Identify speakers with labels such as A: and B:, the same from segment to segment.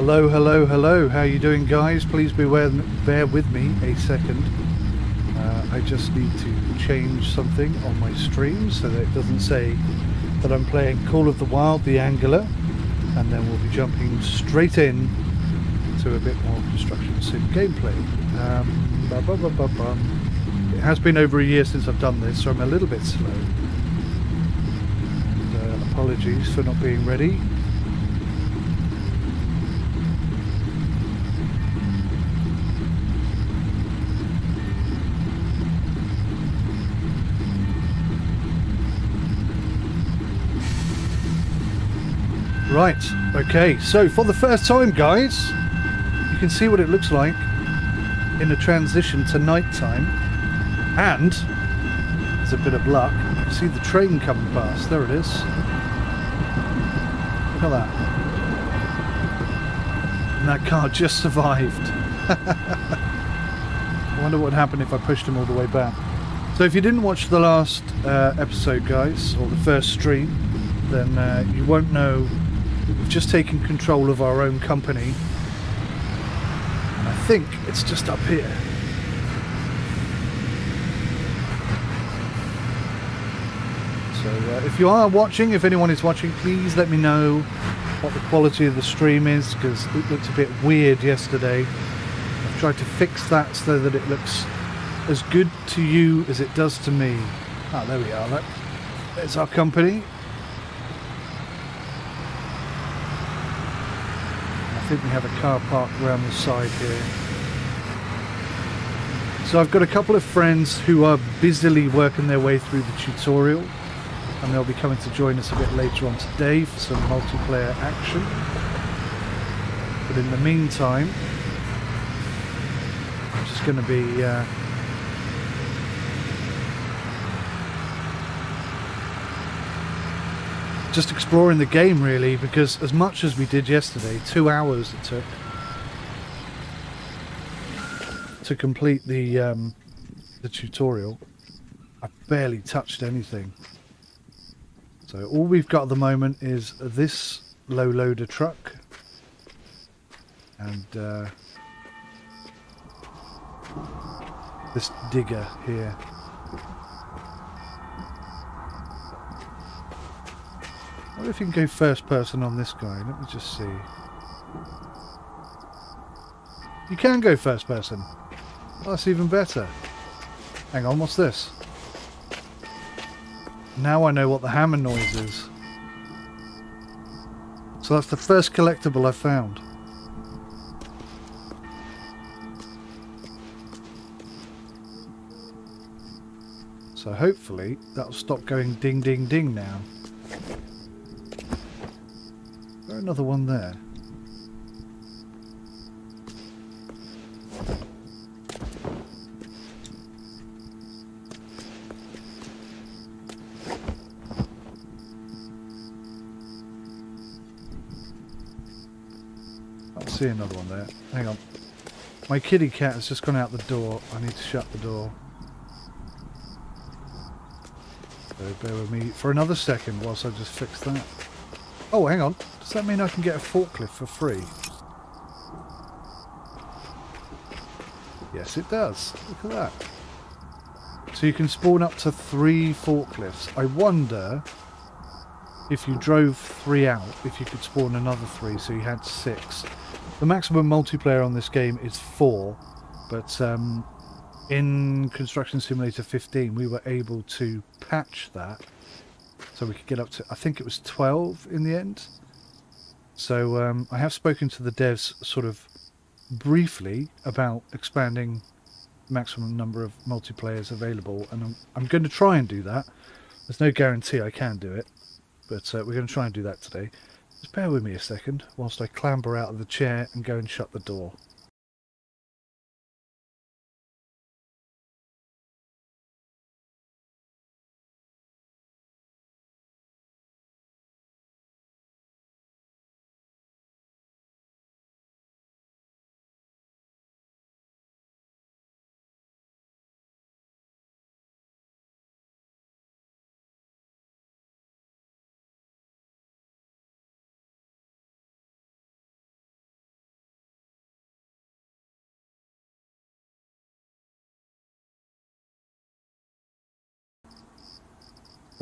A: Hello, hello, hello. How you doing, guys? Please bear with me a second. I just need to change something on my stream so that it doesn't say that I'm playing Call of the Wild, the Angular, and then we'll be jumping straight in to a bit more construction sim gameplay. It has been over a year since I've done this, so I'm a little bit slow. And, apologies for not being ready. Right, okay, so for the first time, guys, you can see what it looks like in a transition to nighttime, and there's a bit of luck. You see the train coming past. There it is. Look at that. And that car just survived. I wonder what would happen if I pushed him all the way back. So if you didn't watch the last episode, guys, or the first stream, then you won't know. We've just taken control of our own company, and I think it's just up here. So if you are watching, if anyone is watching, please let me know what the quality of the stream is, because it looked a bit weird yesterday. I've tried to fix that so that it looks as good to you as it does to me. Ah, there we are. Look, there's our company. I think we have a car park around the side here. So I've got a couple of friends who are busily working their way through the tutorial, and they'll be coming to join us a bit later on today for some multiplayer action. But in the meantime, I'm just going to be just exploring the game, really, because as much as we did yesterday, 2 hours it took to complete the tutorial. I barely touched anything. So all we've got at the moment is this low loader truck and this digger here. I wonder if you can go first person on this guy. Let me just see. You can go first person. Oh, that's even better. Hang on, what's this? Now I know what the hammer noise is. So that's the first collectible I found. So hopefully that'll stop going ding ding ding now. Is there another one there? I see another one there. Hang on. My kitty cat has just gone out the door. I need to shut the door. So bear with me for another second whilst I just fix that. Oh, hang on. Does that mean I can get a forklift for free? Yes, it does. Look at that. So you can spawn up to 3 forklifts. I wonder if you drove 3 out, if you could spawn another 3, so you had 6. The maximum multiplayer on this game is 4, but in Construction Simulator 15 we were able to patch that so we could get up to, I think it was 12 in the end. So I have spoken to the devs sort of briefly about expanding the maximum number of multiplayers available, and I'm going to try and do that. There's no guarantee I can do it, but we're going to try and do that today. Just bear with me a second whilst I clamber out of the chair and go and shut the door.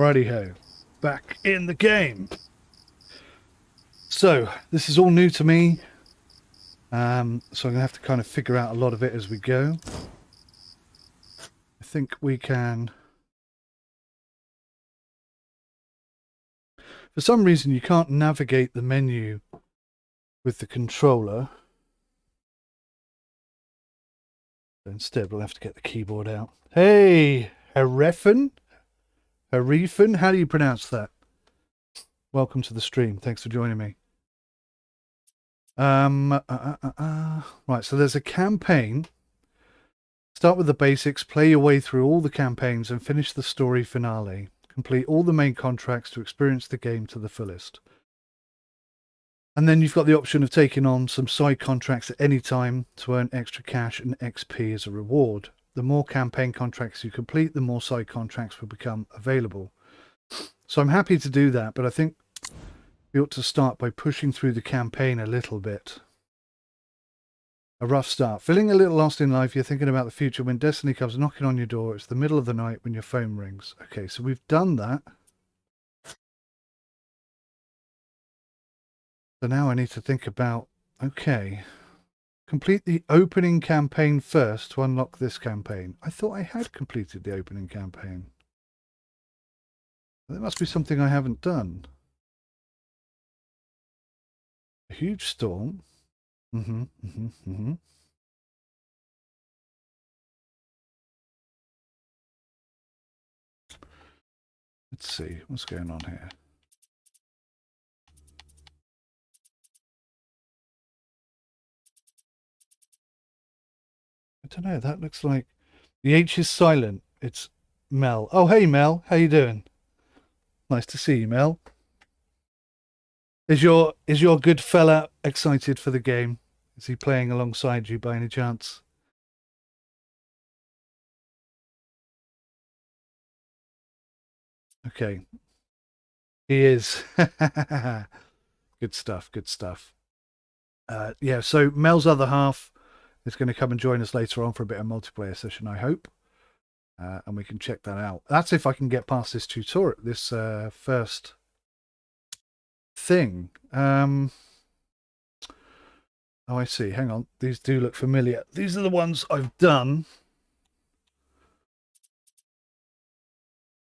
A: Righty-ho. Back in the game. So, this is all new to me. So I'm going to have to kind of figure out a lot of it as we go. I think we can... For some reason, you can't navigate the menu with the controller. Instead, we'll have to get the keyboard out. Hey, Harefin? Harefin? How do you pronounce that? Welcome to the stream. Thanks for joining me. Right, so there's a campaign. Start with the basics, play your way through all the campaigns, and finish the story finale. Complete all the main contracts to experience the game to the fullest. And then you've got the option of taking on some side contracts at any time to earn extra cash and XP as a reward. The more campaign contracts you complete, the more side contracts will become available. So I'm happy to do that, but I think we ought to start by pushing through the campaign a little bit. A rough start. Feeling a little lost in life, you're thinking about the future. When destiny comes knocking on your door, it's the middle of the night when your phone rings. Okay, so we've done that. So now I need to think about, okay, complete the opening campaign first to unlock this campaign. I thought I had completed the opening campaign. There must be something I haven't done. A huge storm. Let's see, what's going on here? I don't know, that looks like... The H is silent. It's Mel. Oh, hey, Mel. How you doing? Nice to see you, Mel. Is your good fella excited for the game? Is he playing alongside you by any chance? Okay. He is. Good stuff, good stuff. Yeah, so Mel's other half is going to come and join us later on for a bit of multiplayer session, I hope. And we can check that out. That's if I can get past this tutorial, this first thing. Oh, I see. Hang on. These do look familiar. These are the ones I've done.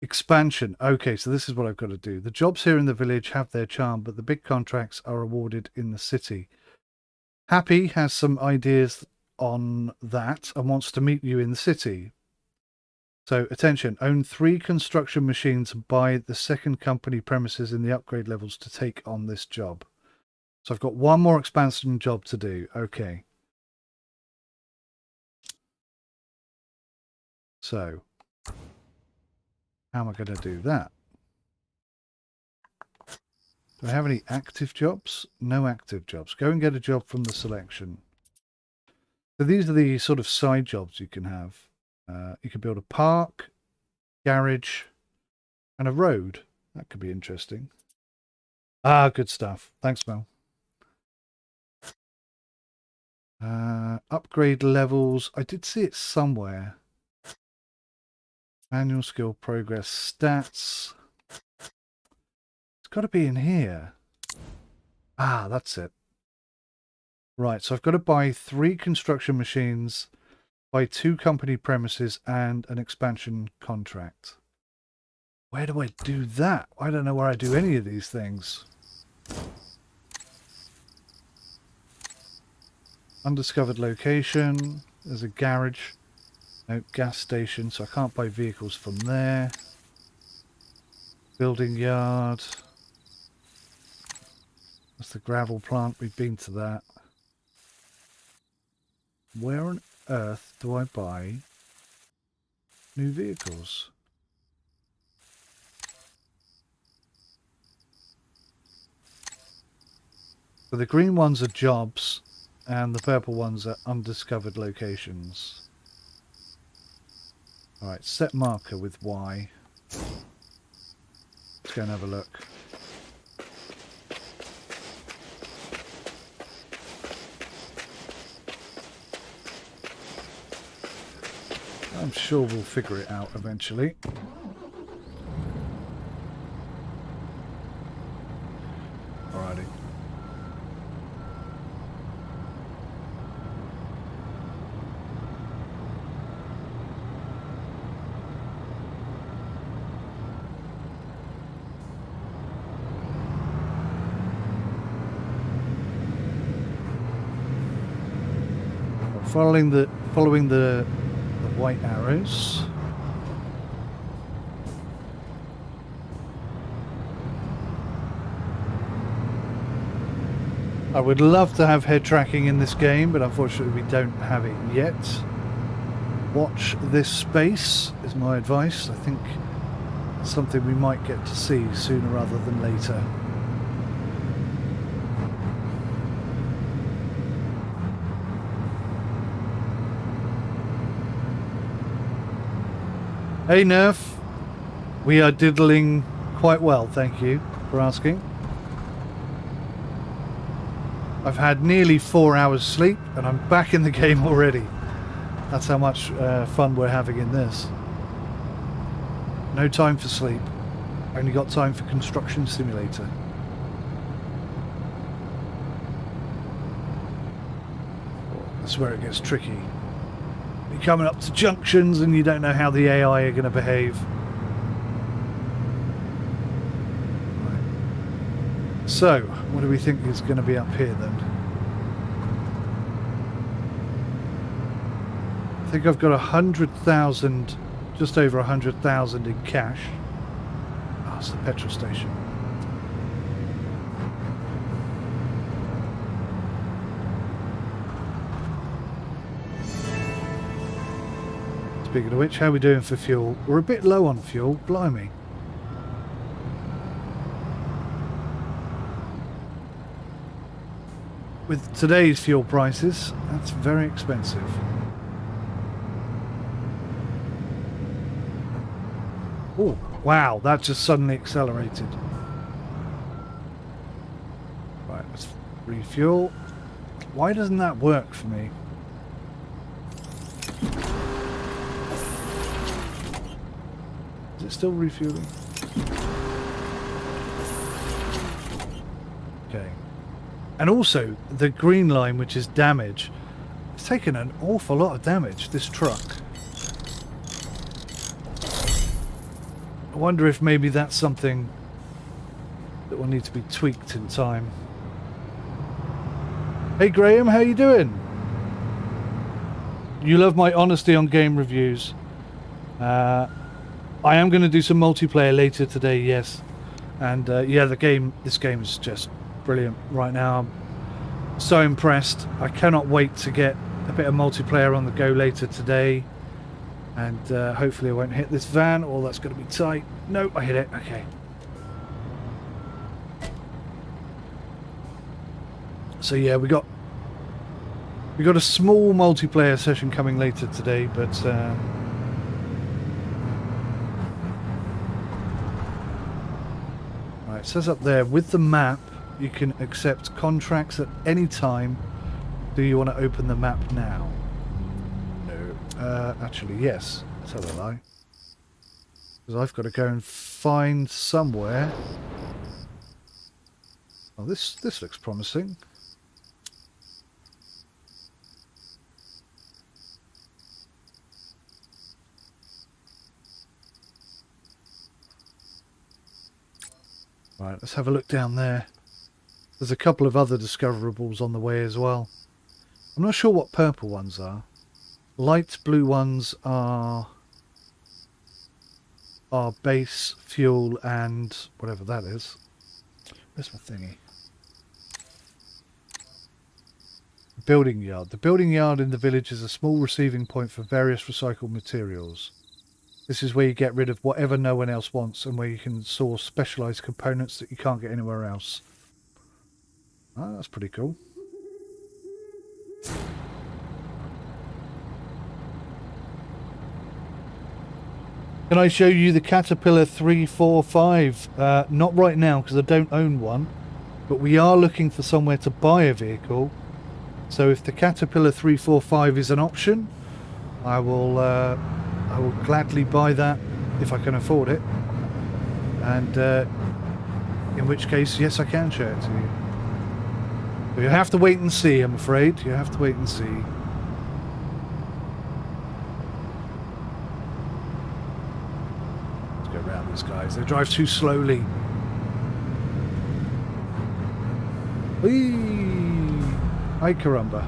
A: Expansion. Okay, so this is what I've got to do. The jobs here in the village have their charm, but the big contracts are awarded in the city. Happy has some ideas on that and wants to meet you in the city. So, attention, own 3 construction machines and buy the second company premises in the upgrade levels to take on this job. So I've got one more expansion job to do. Okay. So, how am I going to do that? Do I have any active jobs? No active jobs. Go and get a job from the selection. So these are the sort of side jobs you can have. You can build a park, garage, and a road. That could be interesting. Ah, good stuff. Thanks, Mel. Upgrade levels. I did see it somewhere. Manual skill progress stats. It's got to be in here. Ah, that's it. Right, so I've got to buy 3 construction machines, buy 2 company premises, and an expansion contract. Where do I do that? I don't know where I do any of these things. Undiscovered location. There's a garage. No, gas station, so I can't buy vehicles from there. Building yard. That's the gravel plant. We've been to that. Where on earth do I buy new vehicles? So the green ones are jobs and the purple ones are undiscovered locations. Alright, set marker with Y. Let's go and have a look. I'm sure we'll figure it out eventually. following the white arrows. I would love to have head tracking in this game, but unfortunately we don't have it yet. Watch this space is my advice. I think it's something we might get to see sooner rather than later. Hey Nerf, we are diddling quite well, thank you for asking. I've had nearly 4 hours sleep and I'm back in the game already. That's how much fun we're having in this. No time for sleep, only got time for Construction Simulator. That's where it gets tricky. You're coming up to junctions and you don't know how the AI are going to behave. Right. So, what do we think is going to be up here then? I think I've got 100,000, just over 100,000 in cash. Oh, it's the petrol station. Speaking of which, how are we doing for fuel? We're a bit low on fuel, blimey. With today's fuel prices, that's very expensive. Oh, wow, that just suddenly accelerated. Right, let's refuel. Why doesn't that work for me? Is it still refueling? Okay. And also, the green line, which is damage, it's taken an awful lot of damage, this truck. I wonder if maybe that's something that will need to be tweaked in time. Hey Graham, how you doing? You love my honesty on game reviews. I am going to do some multiplayer later today, yes. And yeah, this game is just brilliant right now. I'm so impressed. I cannot wait to get a bit of multiplayer on the go later today. And hopefully I won't hit this van. Oh, that's going to be tight. No, I hit it. Okay. So yeah, we got a small multiplayer session coming later today, but right, it says up there with the map you can accept contracts at any time. Do you want to open the map now? Actually, yes. Tell a lie. Because I've got to go and find somewhere. Oh, this looks promising. Right, let's have a look down there. There's a couple of other discoverables on the way as well. I'm not sure what purple ones are. Light blue ones are base, fuel, and whatever that is. Where's my thingy? Building yard. The building yard in the village is a small receiving point for various recycled materials. This is where you get rid of whatever no one else wants and where you can source specialised components that you can't get anywhere else. Oh, that's pretty cool. Can I show you the Caterpillar 345? Not right now because I don't own one, but we are looking for somewhere to buy a vehicle. So if the Caterpillar 345 is an option, I will gladly buy that if I can afford it. And in which case, yes, I can show it to you. But you have to wait and see, I'm afraid. You have to wait and see. These guys, they drive too slowly. Whee! Ay caramba.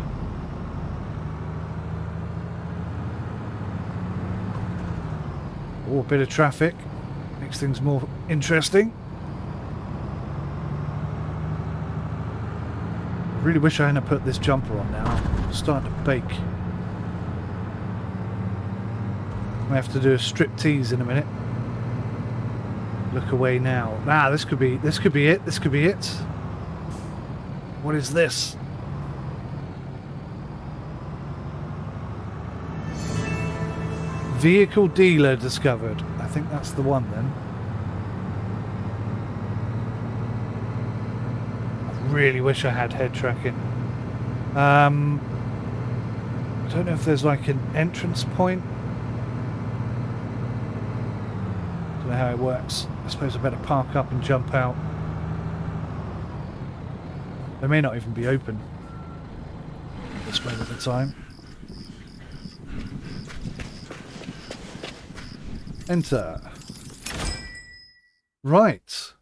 A: Oh, a bit of traffic. Makes things more interesting. I really wish I hadn't put this jumper on now. I'm starting to bake. I have to do a strip tease in a minute. Look away now. Ah, this could be it. This could be it. What is this? Vehicle dealer discovered. I think that's the one then. I really wish I had head tracking. I don't know if there's like an entrance point. Don't know how it works. I suppose I better park up and jump out. They may not even be open at this moment in time. Enter. Right.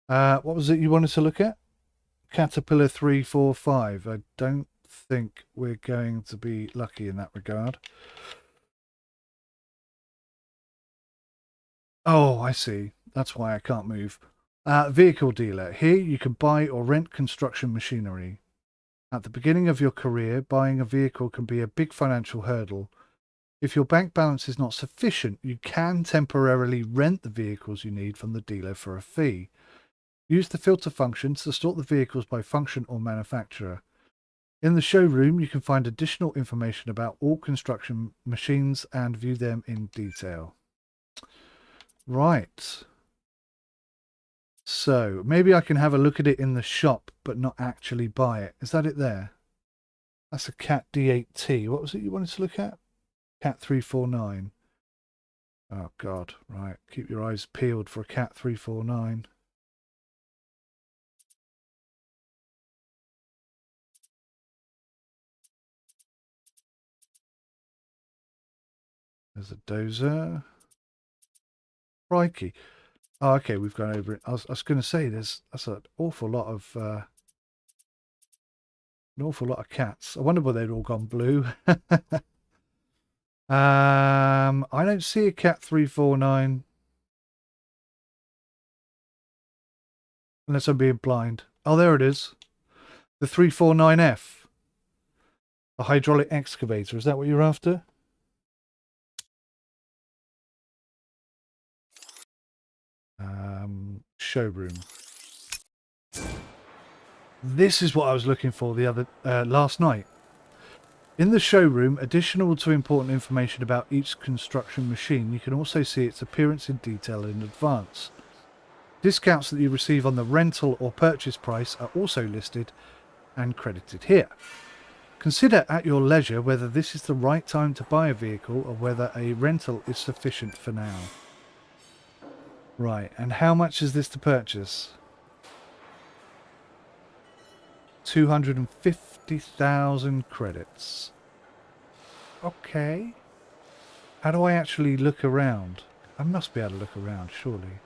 A: What was it you wanted to look at? Caterpillar 345. I don't think we're going to be lucky in that regard. Oh, I see. That's why I can't move. Vehicle dealer. Here you can buy or rent construction machinery. At the beginning of your career, buying a vehicle can be a big financial hurdle. If your bank balance is not sufficient, you can temporarily rent the vehicles you need from the dealer for a fee. Use the filter function to sort the vehicles by function or manufacturer. In the showroom, you can find additional information about all construction machines and view them in detail. Right. So, maybe I can have a look at it in the shop, but not actually buy it. Is that it there? That's a Cat D8T. What was it you wanted to look at? Cat 349. Oh, God. Right. Keep your eyes peeled for a Cat 349. There's a dozer. Crikey. Oh, okay, we've gone over it. I was going to say that's an awful lot of cats. I wonder why they'd all gone blue. I don't see a Cat 349 unless I'm being blind. Oh, there it is. The 349F. A hydraulic excavator. Is that what you're after? Showroom. This is what I was looking for last night. In the showroom, additional to important information about each construction machine, you can also see its appearance in detail in advance. Discounts that you receive on the rental or purchase price are also listed and credited here. Consider at your leisure whether this is the right time to buy a vehicle or whether a rental is sufficient for now. Right, and how much is this to purchase? 250,000 credits. Okay. How do I actually look around? I must be able to look around, surely.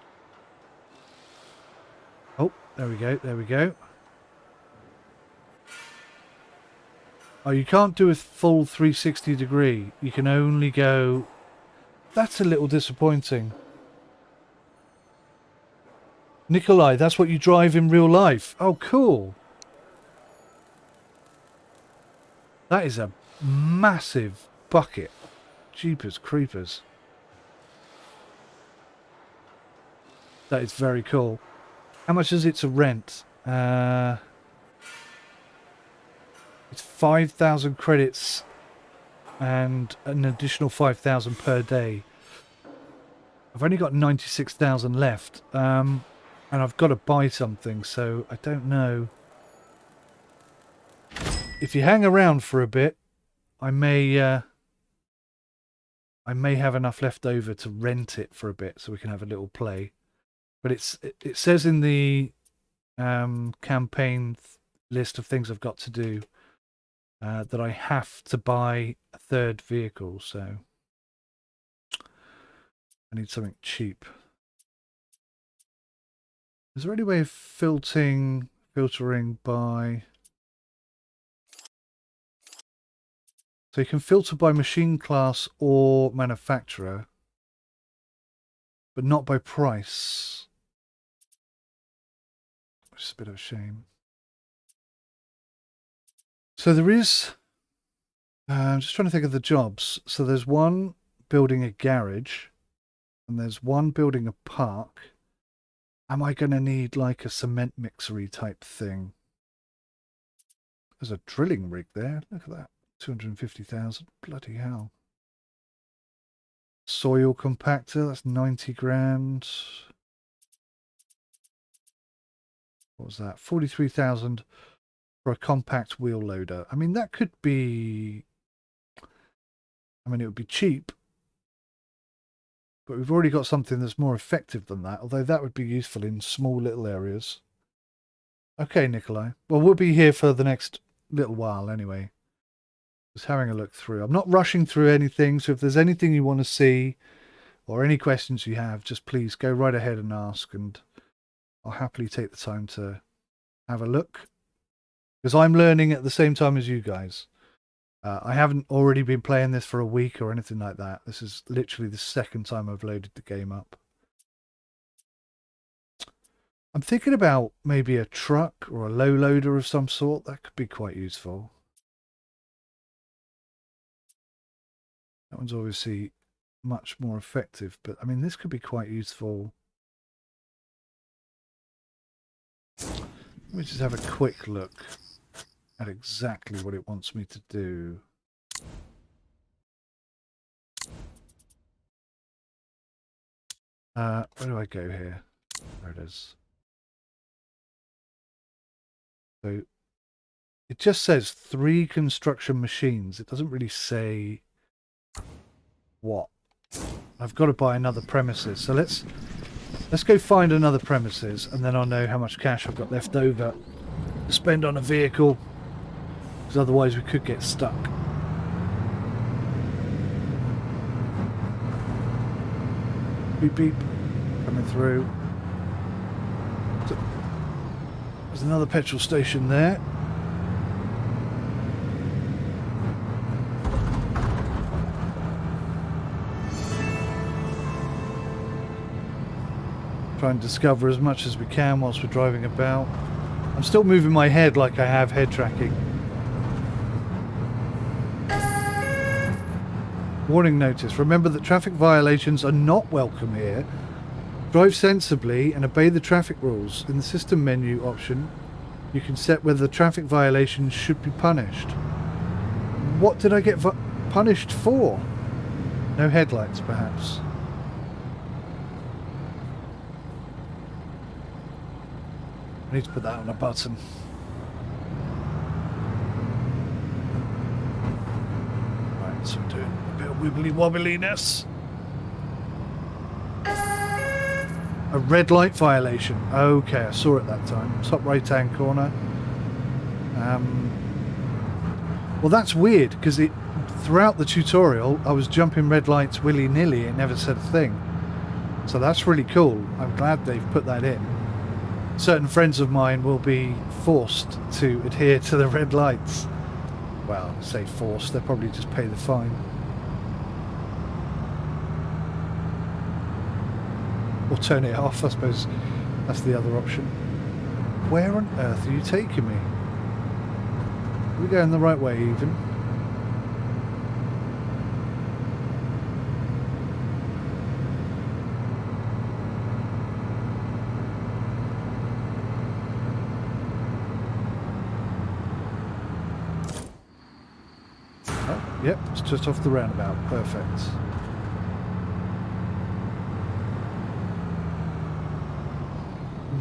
A: Oh, there we go, there we go. Oh, you can't do a full 360 degree. You can only go... That's a little disappointing. Nikolai, that's what you drive in real life. Oh, cool. That is a massive bucket. Jeepers creepers. That is very cool. How much is it to rent? It's 5,000 credits and an additional 5,000 per day. I've only got 96,000 left. And I've got to buy something, so I don't know. If you hang around for a bit, I may have enough left over to rent it for a bit so we can have a little play. But it says in the campaign list of things I've got to do that I have to buy a third vehicle, so I need something cheap. Is there any way of filtering by... So you can filter by machine class or manufacturer, but not by price. Which is a bit of a shame. So there is... I'm just trying to think of the jobs. So there's one building a garage, and there's one building a park. Am I going to need like a cement mixery type thing? There's a drilling rig there. Look at that. 250,000. Bloody hell. Soil compactor. That's 90 grand. What was that? 43,000 for a compact wheel loader. I mean, that could be... I mean, it would be cheap. But we've already got something that's more effective than that. Although that would be useful in small little areas. Okay, Nikolai. Well, we'll be here for the next little while anyway. Just having a look through. I'm not rushing through anything. So if there's anything you want to see or any questions you have, just please go right ahead and ask. And I'll happily take the time to have a look. Because I'm learning at the same time as you guys. I haven't already been playing this for a week or anything like that. This is literally the second time I've loaded the game up. I'm thinking about maybe a truck or a low loader of some sort. That could be quite useful. That one's obviously much more effective, but I mean, this could be quite useful. Let me just have a quick look at exactly what it wants me to do. Where do I go here? There it is. So it just says 3 construction machines. It doesn't really say what. I've got to buy another premises. So let's go find another premises, and then I'll know how much cash I've got left over to spend on a vehicle. Because otherwise we could get stuck. Beep beep. Coming through. So, there's another petrol station there. Try and discover as much as we can whilst we're driving about. I'm still moving my head like I have head tracking. Warning notice. Remember that traffic violations are not welcome here. Drive sensibly and obey the traffic rules. In the system menu option, you can set whether the traffic violation should be punished. What did I get punished for? No headlights, perhaps. I need to put that on a button. Right, so I'm doing a bit of wibbly wobbliness. A red light violation. Okay, I saw it that time. Top right hand corner. Well, that's weird because throughout the tutorial I was jumping red lights willy-nilly. It never said a thing. So that's really cool. I'm glad they've put that in. Certain friends of mine will be forced to adhere to the red lights. Well, I say forced, they'll probably just pay the fine. Or turn it off, I suppose that's the other option. Where on earth are you taking me? Are we going the right way even? Yep, it's just off the roundabout. Perfect.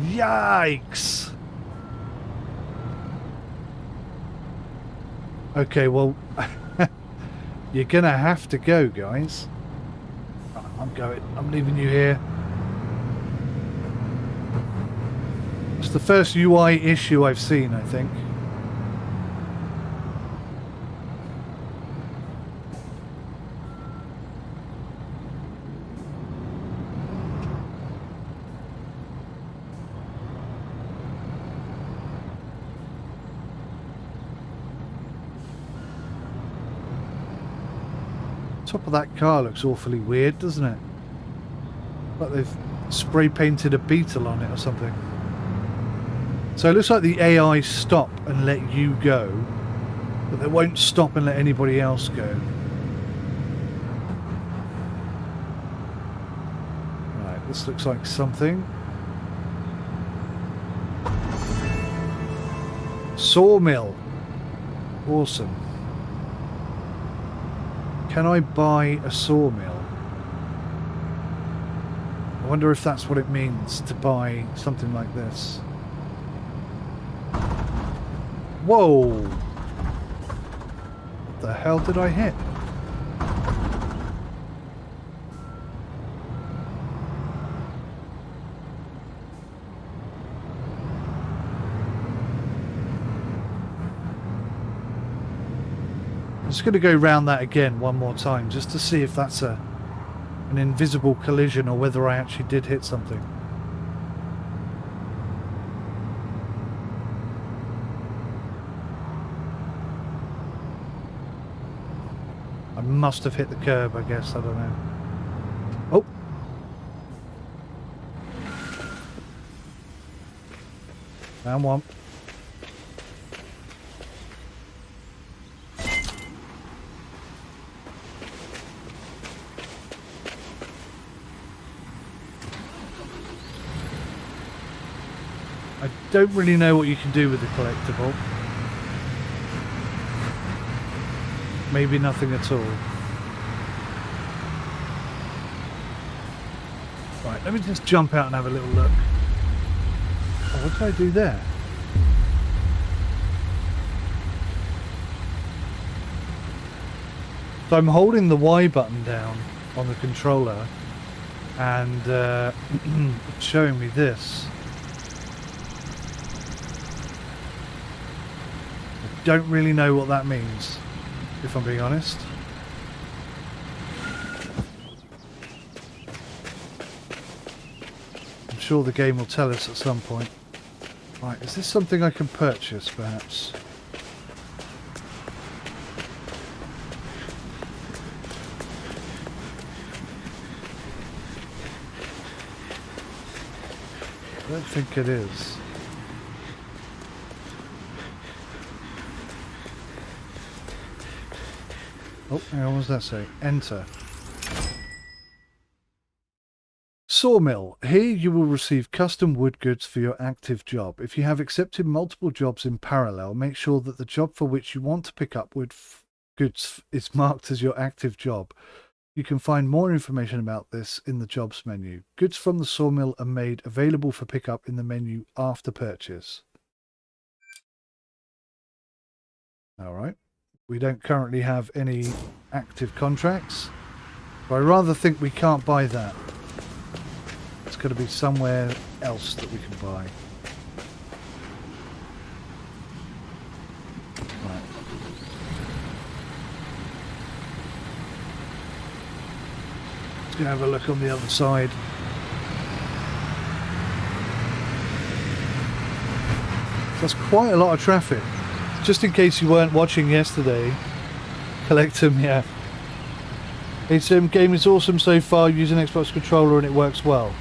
A: Yikes! Okay, well, you're gonna have to go, guys. I'm going. I'm leaving you here. It's the first UI issue I've seen, I think. Top of that car looks awfully weird, doesn't it? Like they've spray painted a beetle on it or something. So it looks like the AI stop and let you go, but they won't stop and let anybody else go. Right, this looks like something. Sawmill. Awesome. Can I buy a sawmill? I wonder if that's what it means to buy something like this. Whoa! What the hell did I hit? I'm just going to go round that again one more time just to see if that's an invisible collision or whether I actually did hit something. I must have hit the curb, I guess. I don't know. Oh! Found one. I don't really know what you can do with the collectible. Maybe nothing at all. Right, let me just jump out and have a little look. Oh, what did I do there? So I'm holding the Y button down on the controller and it's showing me this. I don't really know what that means, if I'm being honest. I'm sure the game will tell us at some point. Right, is this something I can purchase, perhaps? I don't think it is. Oh, hang on, what does that say? Enter. Sawmill. Here you will receive custom wood goods for your active job. If you have accepted multiple jobs in parallel, make sure that the job for which you want to pick up wood goods is marked as your active job. You can find more information about this in the jobs menu. Goods from the sawmill are made available for pickup in the menu after purchase. All right. We don't currently have any active contracts, but I rather think we can't buy that. It's got to be somewhere else that we can buy. Right. Let's go have a look on the other side. That's quite a lot of traffic. Just in case you weren't watching yesterday, collect them, yeah. It's game is awesome so far, using Xbox controller and it works well.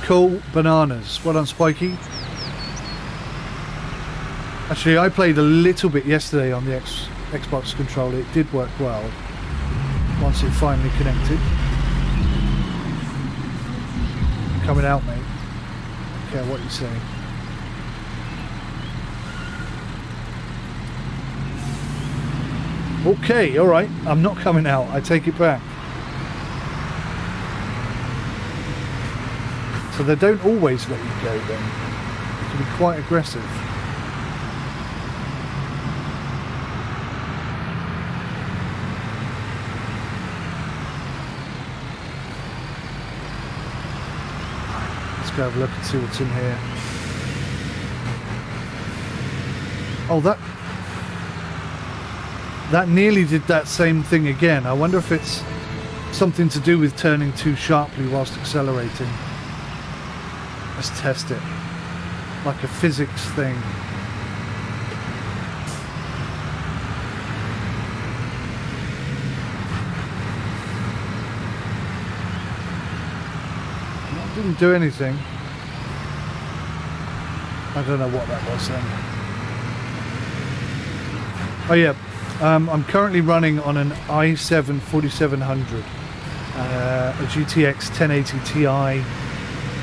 A: Cool, bananas. Well done, Spiky. Actually, I played a little bit yesterday on the Xbox controller. It did work well once it finally connected. Coming out, mate. Don't care what you say. Okay, alright, I'm not coming out, I take it back. So they don't always let you go then. It can be quite aggressive. Let's go have a look and see what's in here. Oh, that nearly did that same thing again. I wonder if it's something to do with turning too sharply whilst accelerating. Let's test it. Like a physics thing. didn't do anything. I don't know what that was then. Oh yeah, I'm currently running on an i7 4700, a GTX 1080 Ti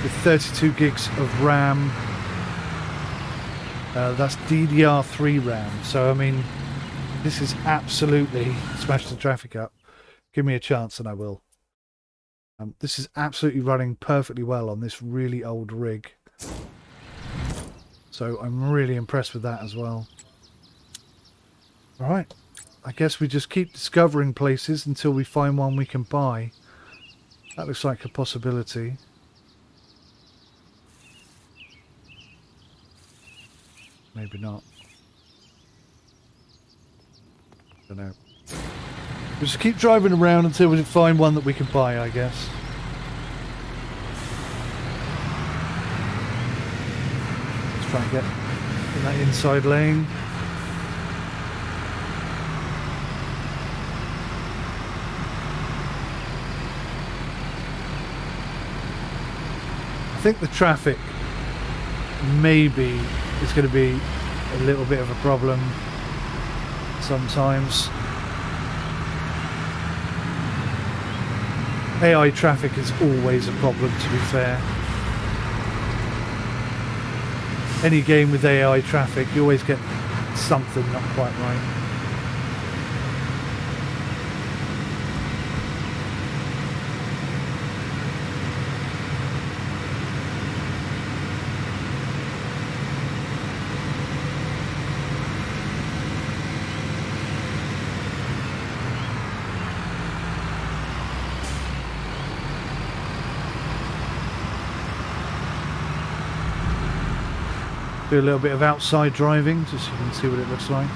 A: with 32 gigs of RAM. That's DDR3 RAM. So I mean, this is absolutely smash the traffic up. Give me a chance and I will. This is absolutely running perfectly well on this really old rig. So I'm really impressed with that as well. Alright, I guess we just keep discovering places until we find one we can buy. That looks like a possibility. Maybe not. Don't know. We'll just keep driving around until we find one that we can buy, I guess. Let's try and get in that inside lane. I think the traffic maybe is going to be a little bit of a problem sometimes. AI traffic is always a problem, to be fair. Any game with AI traffic, you always get something not quite right. Do a little bit of outside driving just so you can see what it looks like.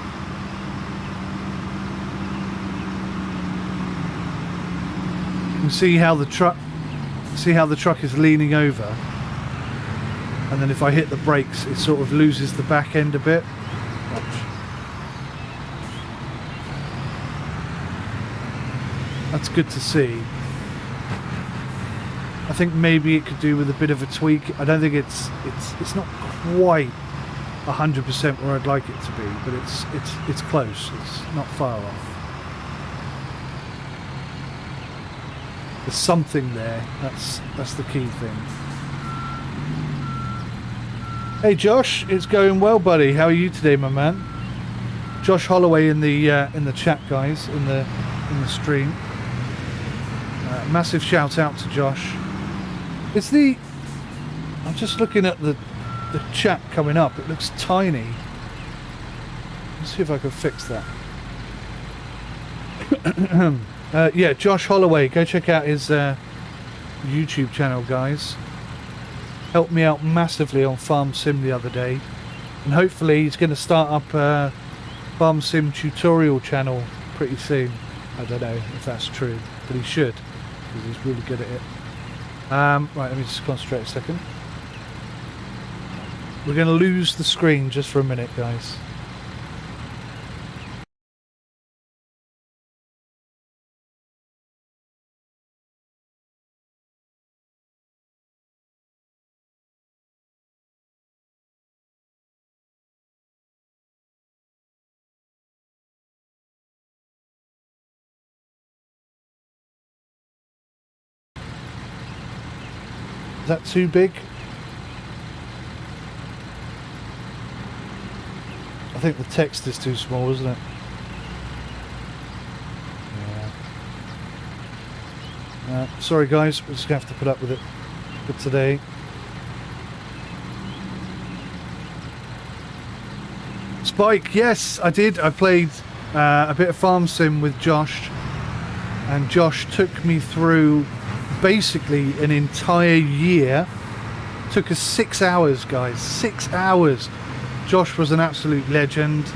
A: You can see how the truck is leaning over, and then if I hit the brakes it sort of loses the back end a bit. Watch. That's good to see. I think maybe it could do with a bit of a tweak. I don't think it's not quite 100% where I'd like it to be, but it's close. It's not far off. There's something there. That's the key thing. Hey Josh, it's going well, buddy. How are you today, my man? Josh Holloway in the chat, guys, in the stream. Massive shout out to Josh. I'm just looking at the chat coming up. It looks tiny. Let's see if I can fix that. Yeah, Josh Holloway. Go check out his YouTube channel, guys. Helped me out massively on Farm Sim the other day. And hopefully he's going to start up a Farm Sim tutorial channel pretty soon. I don't know if that's true, but he should, because he's really good at it. Right, let me just concentrate a second. We're going to lose the screen just for a minute, guys. Is that too big? I think the text is too small, isn't it? Yeah. Sorry guys, we're just going to have to put up with it for today. Spike, yes, I did. I played a bit of Farm Sim with Josh, and Josh took me through basically an entire year. Took us 6 hours, guys. 6 hours. Josh was an absolute legend.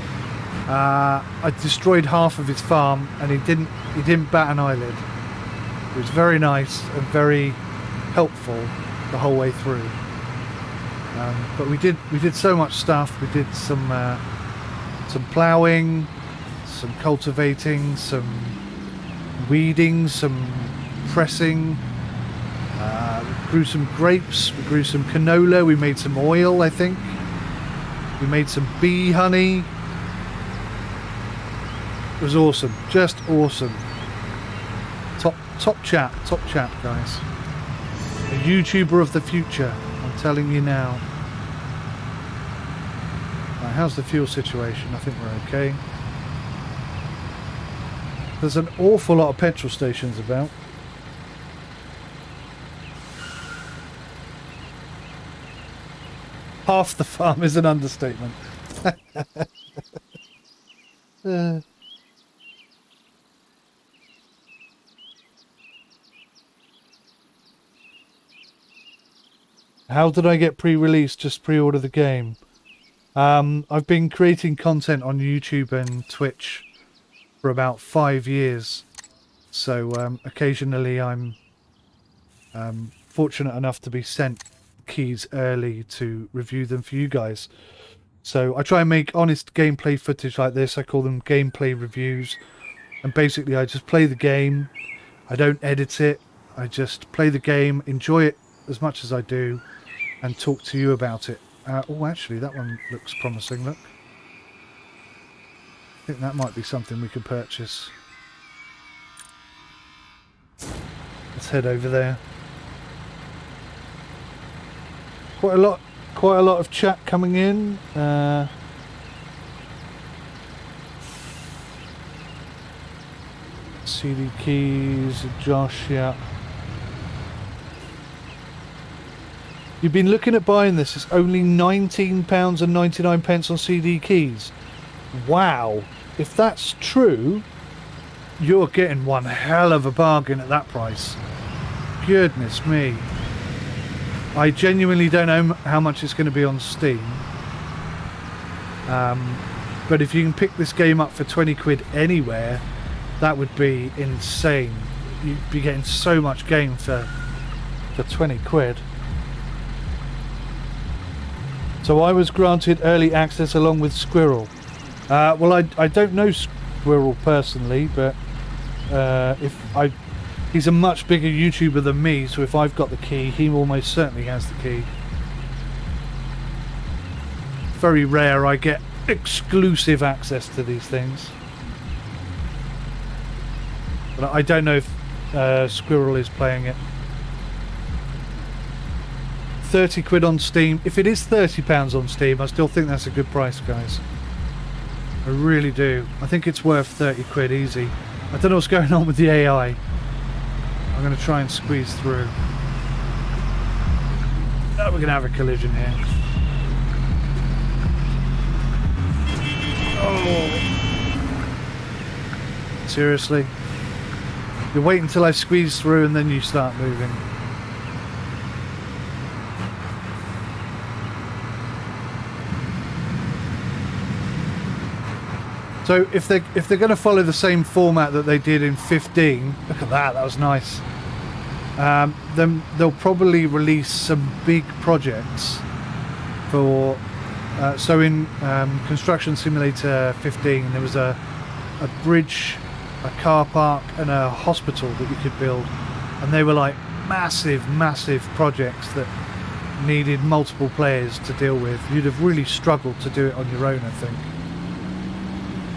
A: I destroyed half of his farm, and he didn't bat an eyelid. It was very nice and very helpful the whole way through. But we did so much stuff. We did some ploughing, some cultivating, some weeding, some pressing. We grew some grapes, we grew some canola, we made some oil, I think. We made some bee honey. It was awesome, just awesome. Top chap, guys. A YouTuber of the future, I'm telling you now. Right, how's the fuel situation? I think we're okay. There's an awful lot of petrol stations about. Half the farm is an understatement. How did I get pre-release? Just pre-order the game. I've been creating content on YouTube and Twitch for about 5 years. So occasionally I'm fortunate enough to be sent keys early to review them for you guys. So I try and make honest gameplay footage like this. I call them gameplay reviews. And basically I just play the game. I don't edit it. I just play the game, enjoy it as much as I do, and talk to you about it. Oh, actually, that one looks promising, look. I think that might be something we could purchase. Let's head over there. Quite a lot of chat coming in. CD keys, Josh, yeah. You've been looking at buying this. It's only £19.99 on CD keys. Wow. If that's true, you're getting one hell of a bargain at that price. Goodness me. I genuinely don't know how much it's going to be on Steam. But if you can pick this game up for 20 quid anywhere, that would be insane. You'd be getting so much game for 20 quid. So I was granted early access along with Squirrel. Well, I don't know Squirrel personally, but he's a much bigger YouTuber than me, so if I've got the key, he almost certainly has the key. Very rare I get exclusive access to these things. But I don't know if Squirrel is playing it. 30 quid on Steam. If it is £30 on Steam, I still think that's a good price, guys. I really do. I think it's worth 30 quid easy. I don't know what's going on with the AI. I'm going to try and squeeze through. Oh, we're going to have a collision here. Oh. Seriously? You wait until I squeeze through and then you start moving. So if they're going to follow the same format that they did in 15, look at that, that was nice. Then they'll probably release some big projects for. So in Construction Simulator 15, there was a bridge, a car park, and a hospital that you could build, and they were like massive projects that needed multiple players to deal with. You'd have really struggled to do it on your own, I think.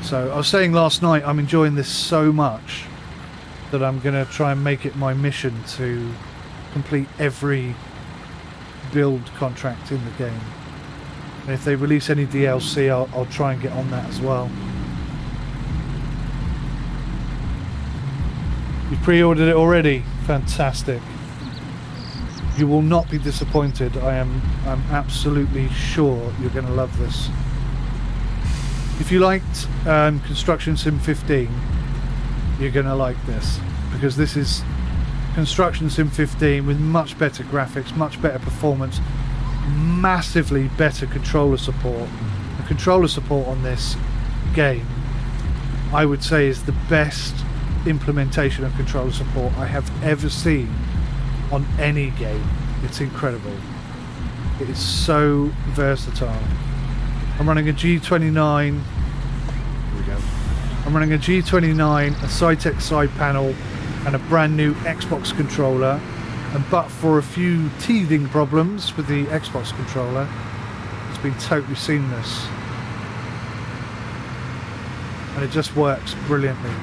A: So I was saying last night, I'm enjoying this so much that I'm going to try and make it my mission to complete every build contract in the game. And if they release any DLC, I'll try and get on that as well. You pre-ordered it already? Fantastic. You will not be disappointed. I'm absolutely sure you're going to love this. If you liked Construction Sim 15, you're going to like this, because this is Construction Sim 15 with much better graphics, much better performance, massively better controller support. The controller support on this game, I would say, is the best implementation of controller support I have ever seen on any game. It's incredible. It is so versatile. I'm running a G29. Here we go. I'm running a G29, a Cytec side panel, and a brand new Xbox controller. And but for a few teething problems with the Xbox controller, it's been totally seamless. And it just works brilliantly.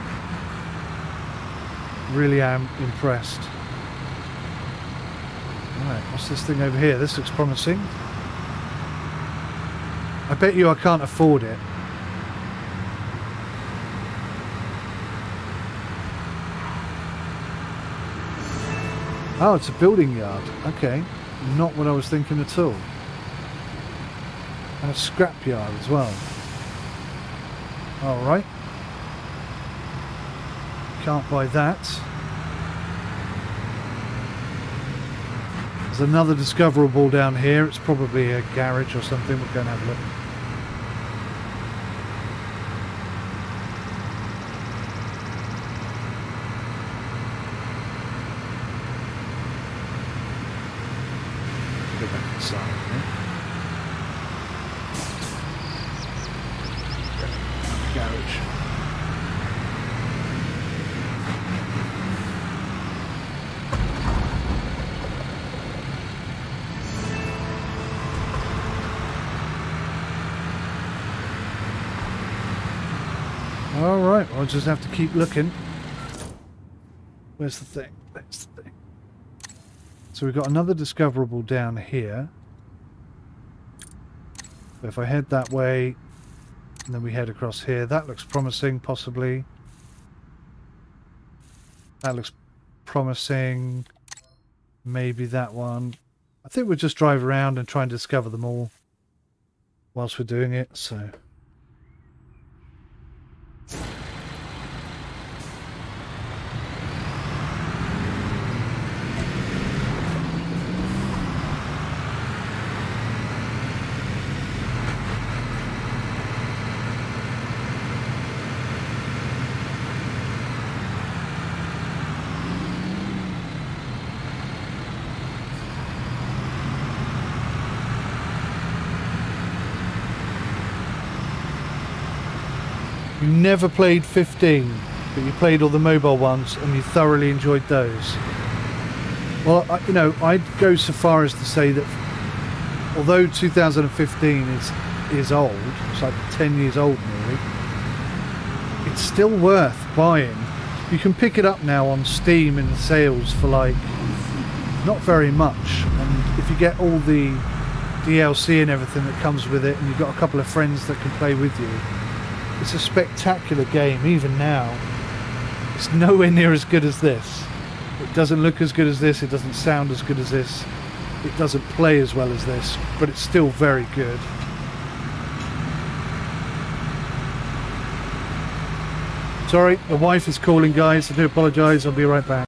A: Really am impressed. Right, what's this thing over here? This looks promising. I bet you I can't afford it. Oh, it's a building yard. Okay. Not what I was thinking at all. And a scrap yard as well. Alright. Can't buy that. There's another discoverable down here. It's probably a garage or something. We'll go and have a look. Go back inside. Garage. Alright, I'll just have to keep looking. Where's the thing? There's the thing. So we've got another discoverable down here. But if I head that way, and then we head across here, that looks promising, possibly. That looks promising. Maybe that one. I think we'll just drive around and try and discover them all whilst we're doing it, so... You never played 15, but you played all the mobile ones and you thoroughly enjoyed those. Well, you know, I'd go so far as to say that although 2015 is old, it's like 10 years old nearly, it's still worth buying. You can pick it up now on Steam in the sales for like not very much, and if you get all the DLC and everything that comes with it, and you've got a couple of friends that can play with you, it's a spectacular game. Even now, it's nowhere near as good as this. It doesn't look as good as this, it doesn't sound as good as this, it doesn't play as well as this, but it's still very good. Sorry, the wife is calling, guys. I do apologise. I'll be right back.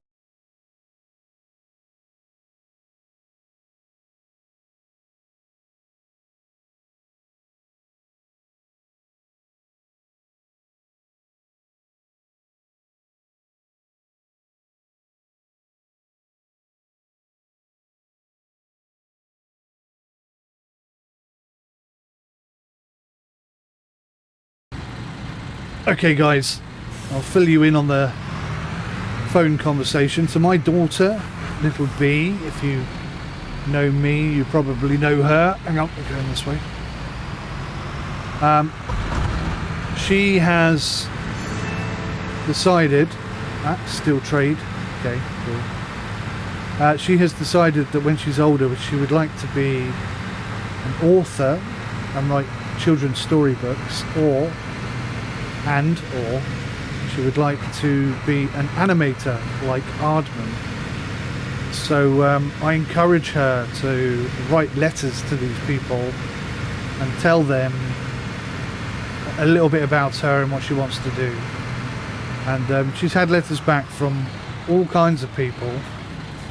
A: Okay, guys, I'll fill you in on the phone conversation. So my daughter, little B, if you know me, you probably know her. Hang on, we're going this way. She has decided, still trade, okay, cool. She has decided that when she's older, she would like to be an author and write children's storybooks, or she would like to be an animator like Aardman. So I encourage her to write letters to these people and tell them a little bit about her and what she wants to do. And she's had letters back from all kinds of people.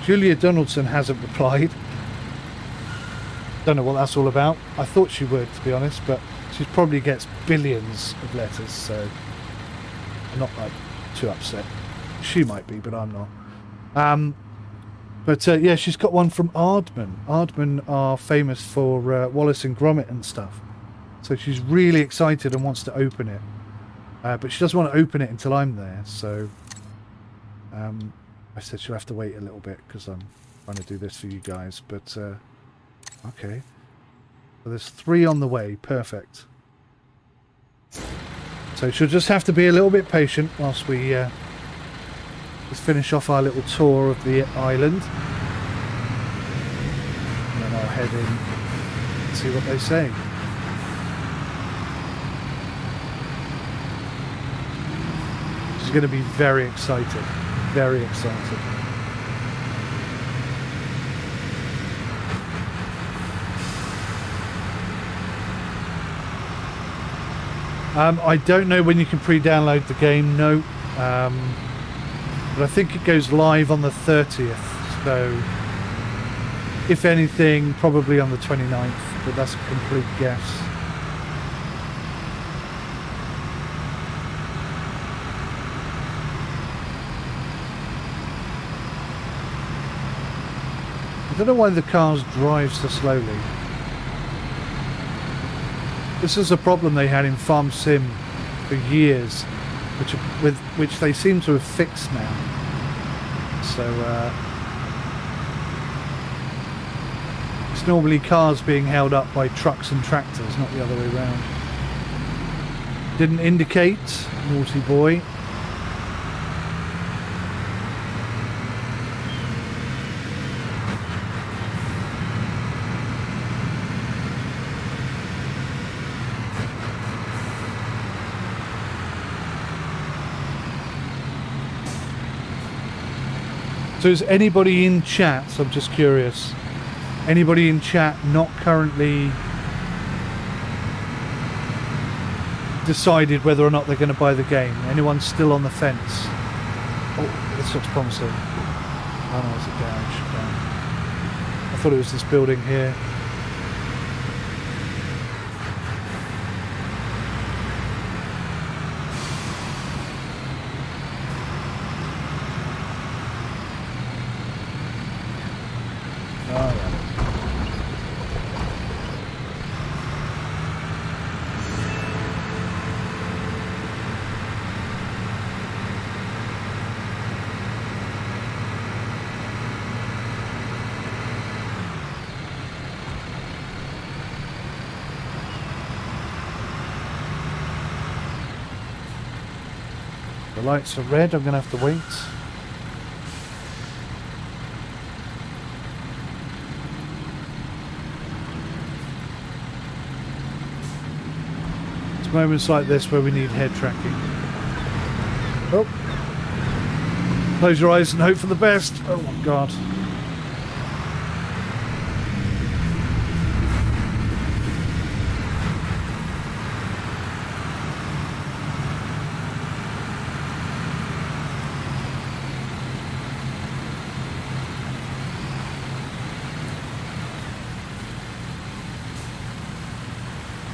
A: Julia Donaldson hasn't replied. Don't know what that's all about. I thought she would, to be honest, but she probably gets billions of letters, so I'm not like too upset. She might be, but I'm not. But yeah, she's got one from Aardman. Aardman are famous for Wallace and Gromit and stuff. So she's really excited and wants to open it. But she doesn't want to open it until I'm there, so I said she'll have to wait a little bit because I'm Trying to do this for you guys, but okay. So there's 3 on the way. Perfect. So she'll just have to be a little bit patient whilst we just finish off our little tour of the island. And then I'll head in and see what they say. She's going to be very excited. Very excited. I don't know when you can pre-download the game, no. But I think it goes live on the 30th, so if anything, probably on the 29th, but that's a complete guess. I don't know why the cars drive so slowly. This is a problem they had in Farm Sim for years, which they seem to have fixed now. So it's normally cars being held up by trucks and tractors, not the other way around. Didn't indicate, naughty boy. So is anybody in chat, so I'm just curious, anybody in chat not currently decided whether or not they're going to buy the game? Anyone still on the fence? Oh, this looks promising. Oh no, it's a garage. Damn. I thought it was this building here. The lights are red, I'm going to have to wait. It's moments like this where we need head tracking. Oh. Close your eyes and hope for the best. Oh my god.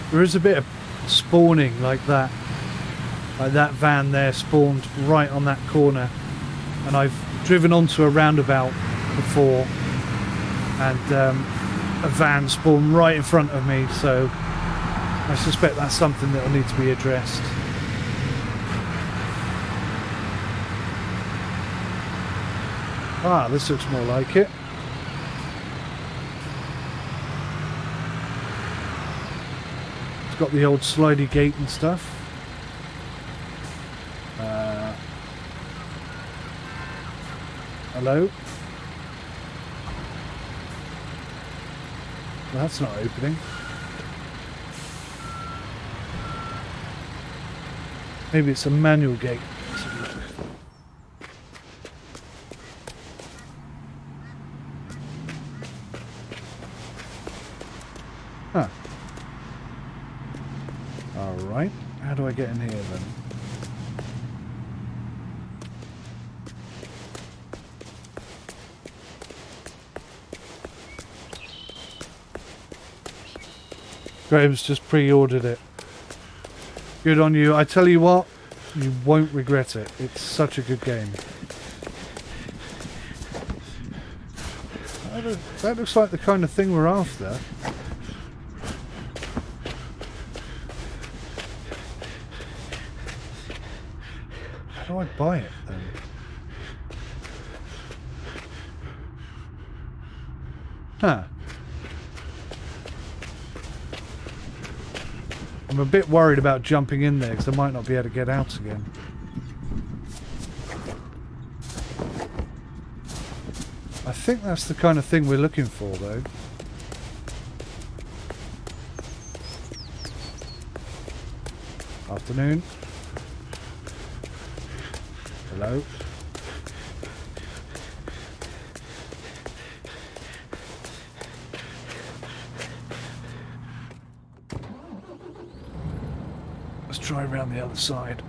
A: There is a bit of spawning like that van there spawned right on that corner, and I've driven onto a roundabout before and a van spawned right in front of me, so I suspect that's something that will need to be addressed. Ah, this looks more like it. Got the old slidey gate and stuff. Hello? Well, that's not opening. Maybe it's a manual gate. Huh. Alright, how do I get in here then? Graham's just pre-ordered it. Good on you. I tell you what, you won't regret it. It's such a good game. That looks like the kind of thing we're after. How do I buy it then? Huh. I'm a bit worried about jumping in there because I might not be able to get out again. I think that's the kind of thing we're looking for, though. Afternoon. Hello. Let's try around the other side.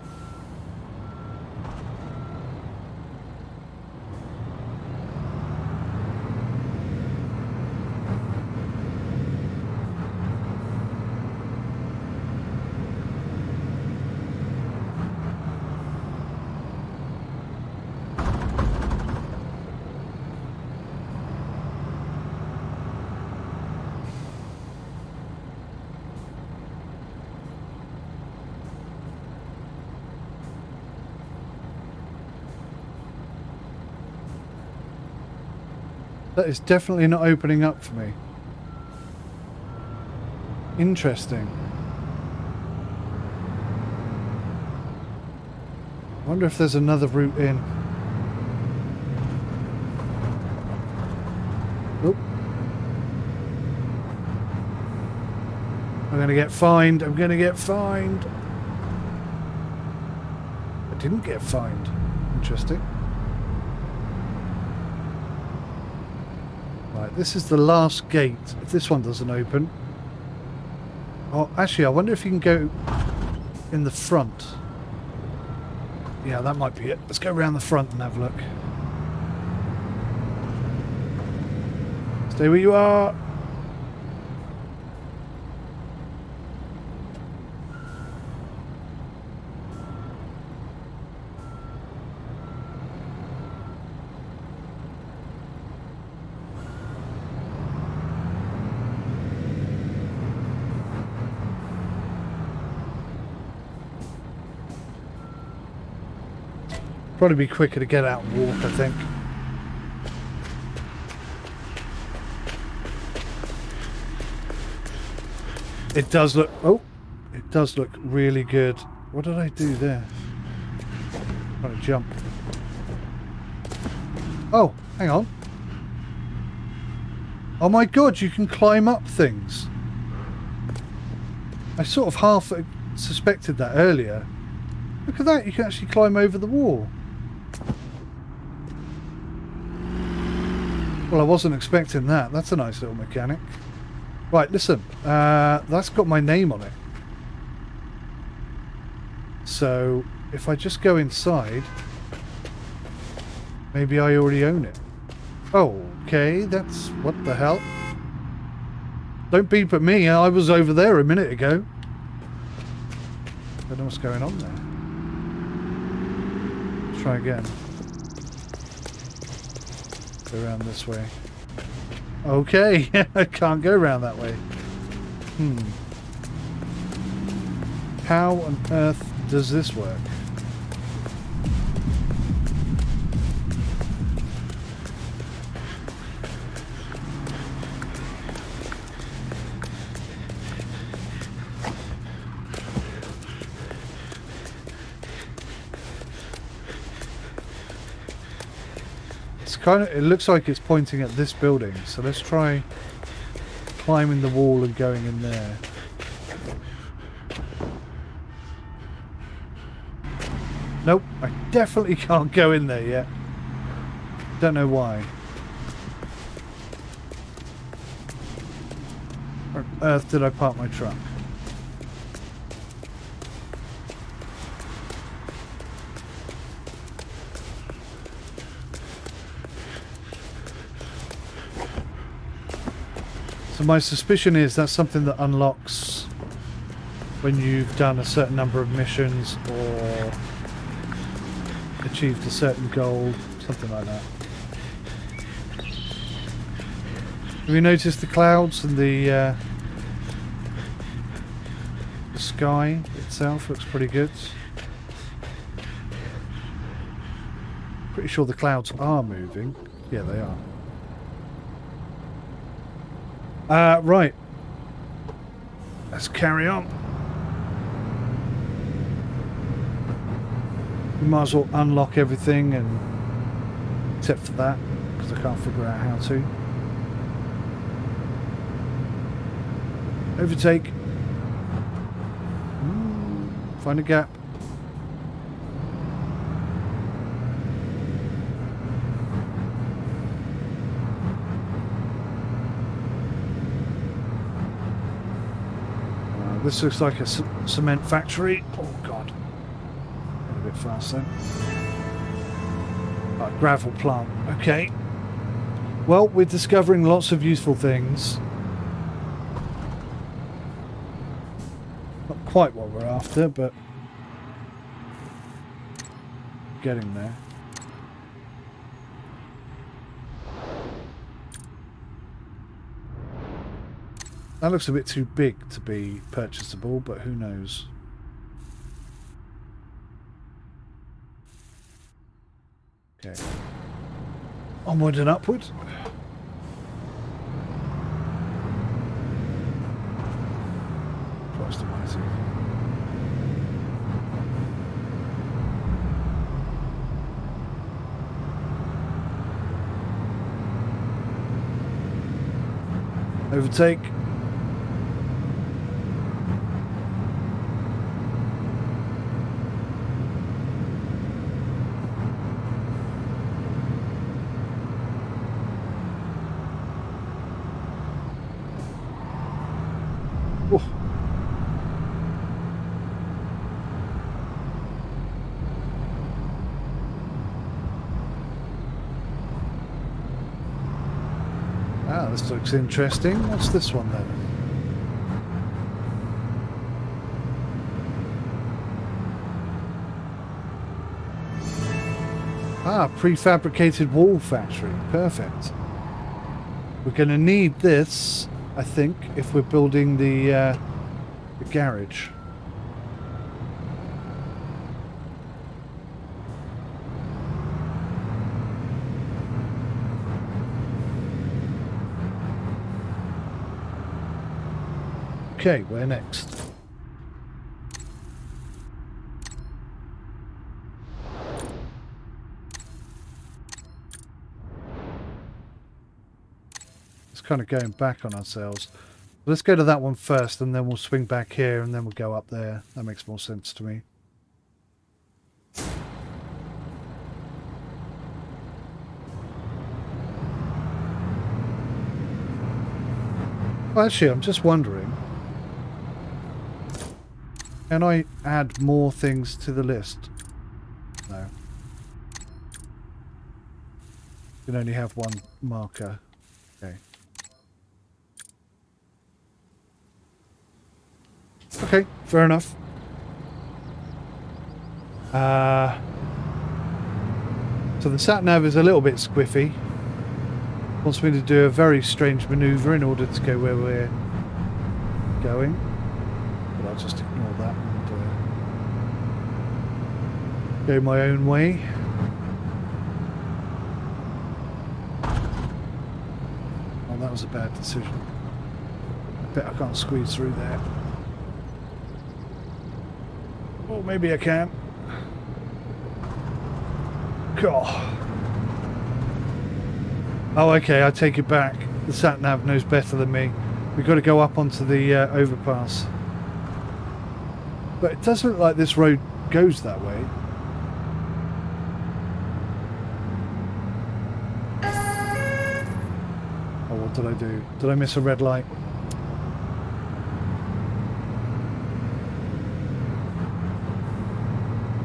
A: That is definitely not opening up for me. Interesting. I wonder if there's another route in. Oop. I'm going to get fined. I'm going to get fined. I didn't get fined. Interesting. Right, this is the last gate. If this one doesn't open... Oh, actually, I wonder if you can go in the front. Yeah, that might be it. Let's go around the front and have a look. Stay where you are. Probably be quicker to get out and walk, I think. It does look... Oh! It does look really good. What did I do there? I'm trying to jump. Oh, hang on. Oh my god, you can climb up things. I sort of half suspected that earlier. Look at that, you can actually climb over the wall. Well, I wasn't expecting that. That's a nice little mechanic. Right, listen. That's got my name on it. So, if I just go inside... Maybe I already own it. Okay, that's... What the hell? Don't beep at me. I was over there a minute ago. Don't know what's going on there. Let's try again. Go around this way. Okay, I can't go around that way. How on earth does this work? It looks like it's pointing at this building, so let's try climbing the wall and going in there. Nope, I definitely can't go in there yet. Don't know why. Where on earth did I park my truck? So my suspicion is that's something that unlocks when you've done a certain number of missions or achieved a certain goal, something like that. Have you noticed the clouds and the sky itself looks pretty good? Pretty sure the clouds are moving. Yeah, they are. Right. Let's carry on. We might as well unlock everything, and except for that, because I can't figure out how to. Overtake. Find a gap. This looks like a cement factory. Oh god. A bit fast then. Gravel plant. Okay. Well, we're discovering lots of useful things. Not quite what we're after, but getting there. That looks a bit too big to be purchasable, but who knows? Okay. Onward and upward. Christ almighty. Overtake. This looks interesting. What's this one then? Prefabricated wall factory. Perfect. We're going to need this, I think, if we're building the garage. Okay, where next? It's kind of going back on ourselves. Let's go to that one first, and then we'll swing back here, and then we'll go up there. That makes more sense to me. Well, actually, I'm just wondering, can I add more things to the list? No. You can only have one marker. Okay. Okay, fair enough. So the sat-nav is a little bit squiffy. Wants me to do a very strange manoeuvre in order to go where we're going. But I'll just ignore that and go my own way. Oh, that was a bad decision. I bet I can't squeeze through there. Oh, maybe I can. God. Oh, okay, I take it back. The sat-nav knows better than me. We've got to go up onto the overpass. But it doesn't look like this road goes that way. Oh, what did I do? Did I miss a red light?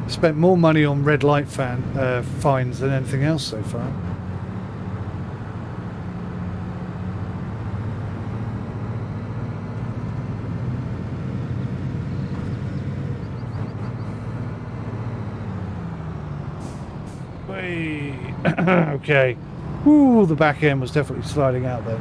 A: Spent more money on red light fines than anything else so far. Okay. Ooh, the back end was definitely sliding out then.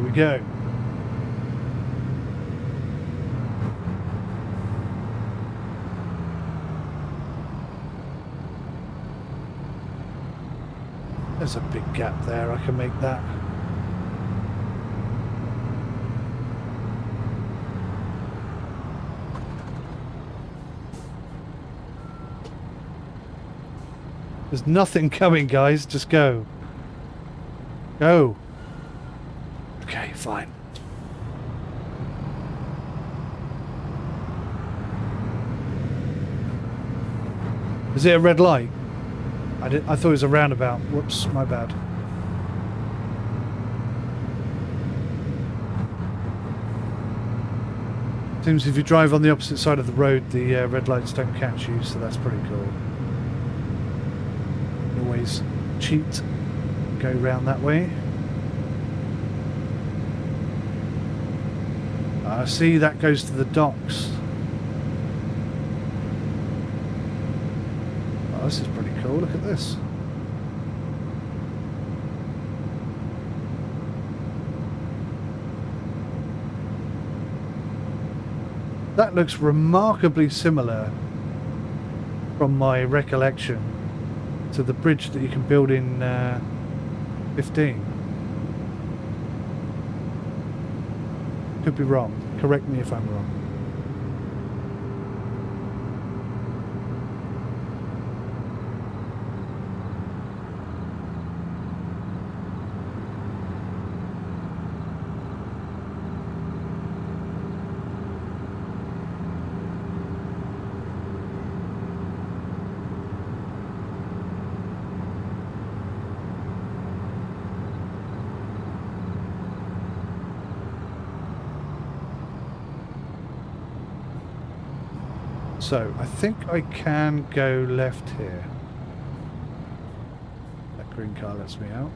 A: we go. There's a big gap there, I can make that. There's nothing coming, guys, just go. Go. Okay, fine. Is it a red light? I thought it was a roundabout. Whoops, my bad. Seems if you drive on the opposite side of the road, the red lights don't catch you, so that's pretty cool. Always cheat, go round that way. See, that goes to the docks. Oh, this is pretty cool. Look at this. That looks remarkably similar from my recollection to the bridge that you can build in 15. Could be wrong. Correct me if I'm wrong. So, I think I can go left here. That green car lets me out.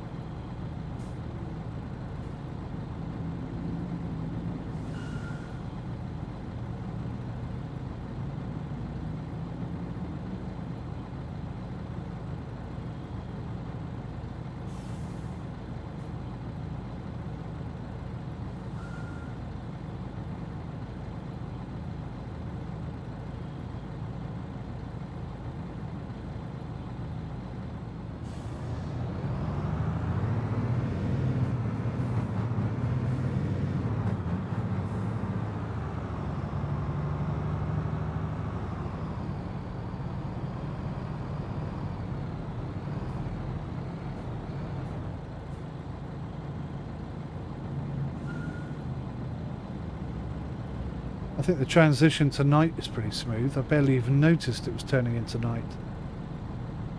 A: I think the transition to night is pretty smooth. I barely even noticed it was turning into night.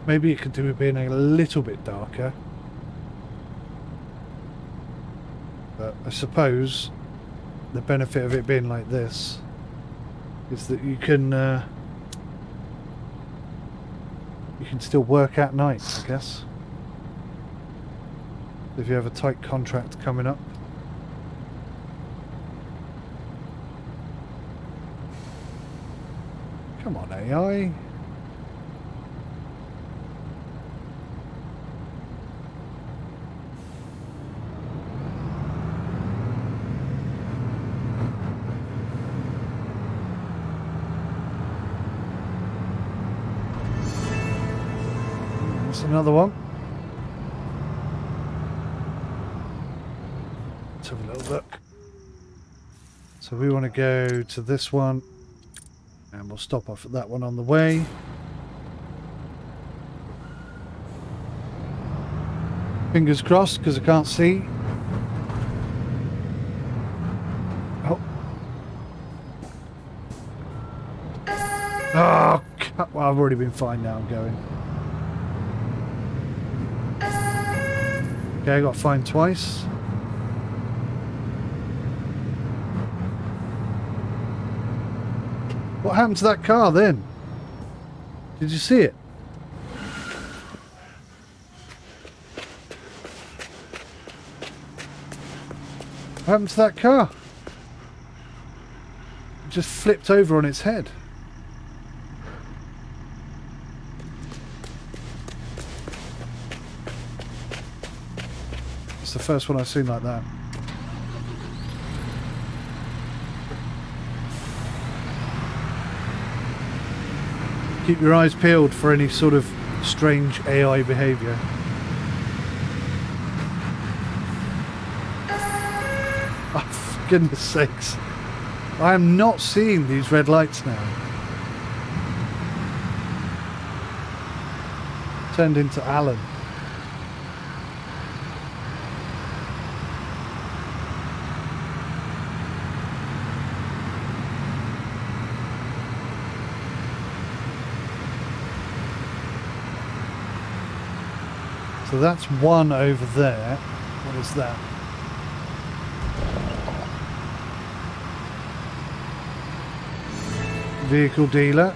A: Maybe it could do with being a little bit darker. But I suppose the benefit of it being like this is that you can still work at night, I guess. If you have a tight contract coming up. Come on, AI. That's another one. Let's have a little look. So we want to go to this one. And we'll stop off at that one on the way. Fingers crossed, because I can't see. Oh. Oh, well, I've already been fine now, I'm going. Okay, I got fined twice. What happened to that car then? Did you see it? What happened to that car? It just flipped over on its head. It's the first one I've seen like that. Keep your eyes peeled for any sort of strange AI behaviour. Oh, for goodness sakes. I am not seeing these red lights now. Turned into Alan. So that's one over there. What is that? Vehicle dealer.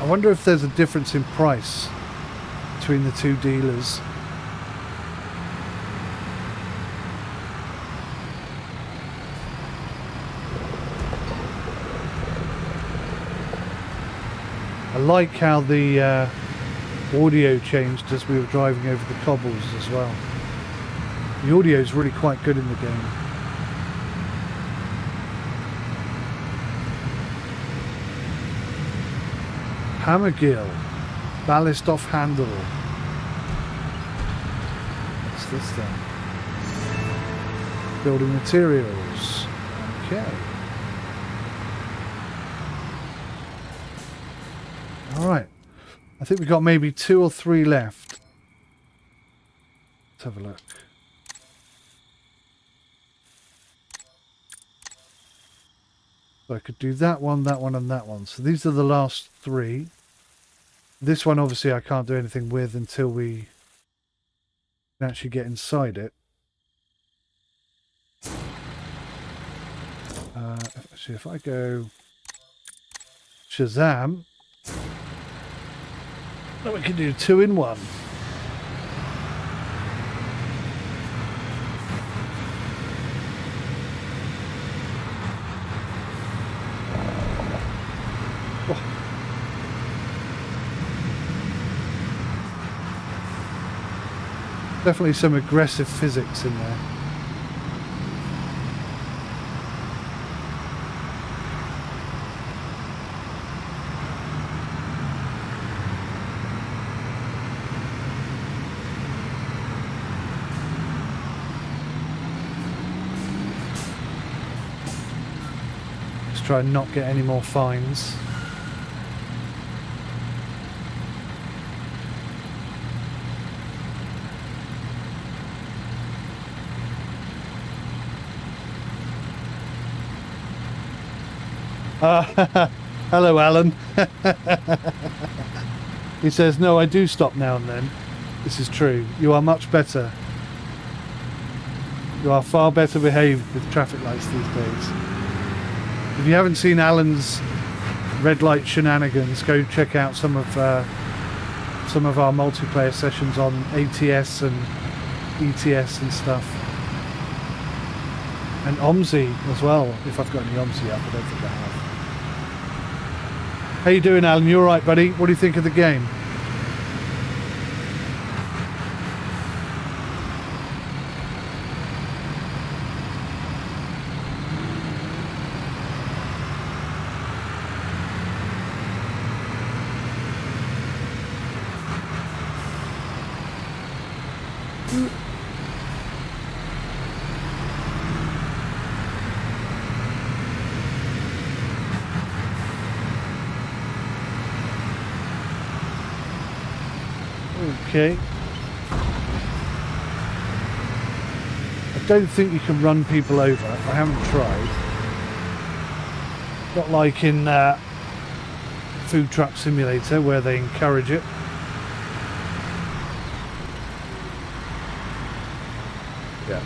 A: I wonder if there's a difference in price between the two dealers. I like how the audio changed as we were driving over the cobbles as well. The audio is really quite good in the game. Hammergill. Ballast off handle. What's this then? Building materials. Okay. Alright. I think we've got maybe 2 or 3 left. Let's have a look. So I could do that one, and that one. So these are the last 3. This one obviously I can't do anything with until we can actually get inside it. Actually, if I go Shazam, then we can do 2 in 1. Definitely some aggressive physics in there. Let's try and not get any more fines. Hello, Alan. He says, no, I do stop now and then. This is true. You are much better. You are far better behaved with traffic lights these days. If you haven't seen Alan's red light shenanigans, go check out some of our multiplayer sessions on ATS and ETS and stuff. And OMSI as well, if I've got any OMSI up, I don't think I have. How you doing, Alan? You alright, buddy? What do you think of the game? Okay. I don't think you can run people over. I haven't tried. Not like in Food Truck Simulator where they encourage it. Yeah.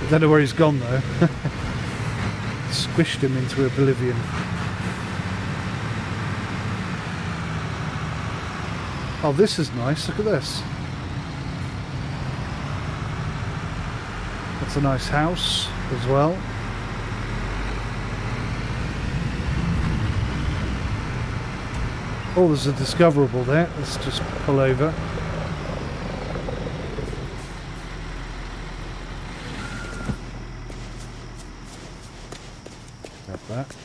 A: I don't know where he's gone though. Squished him into oblivion. Oh, this is nice. Look at this. That's a nice house as well. Oh, there's a discoverable there. Let's just pull over. Grab that.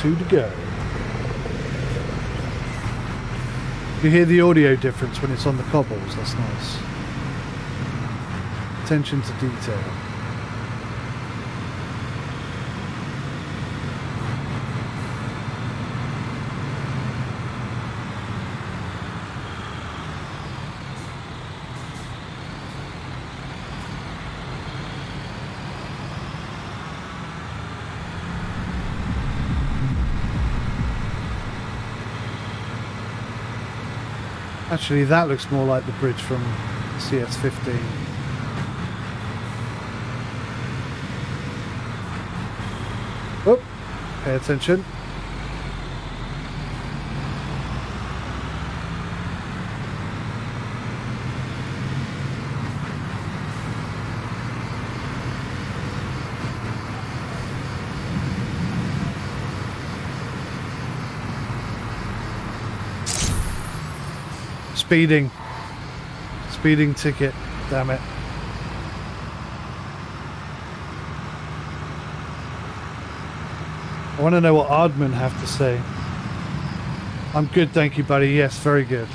A: Two to go. You hear the audio difference when it's on the cobbles. That's nice. Attention to detail. Actually, that looks more like the bridge from CS15. Oh, pay attention. Speeding ticket, damn it. I want to know what Ardman have to say. I'm good, thank you, buddy. Yes, very good.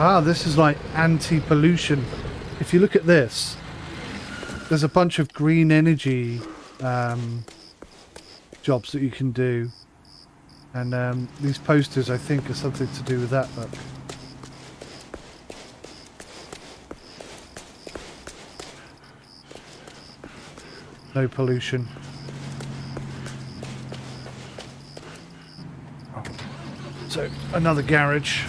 A: Ah, this is like anti-pollution. If you look at this, there's a bunch of green energy jobs that you can do. And these posters, I think, are something to do with that. Look. No pollution. So, another garage.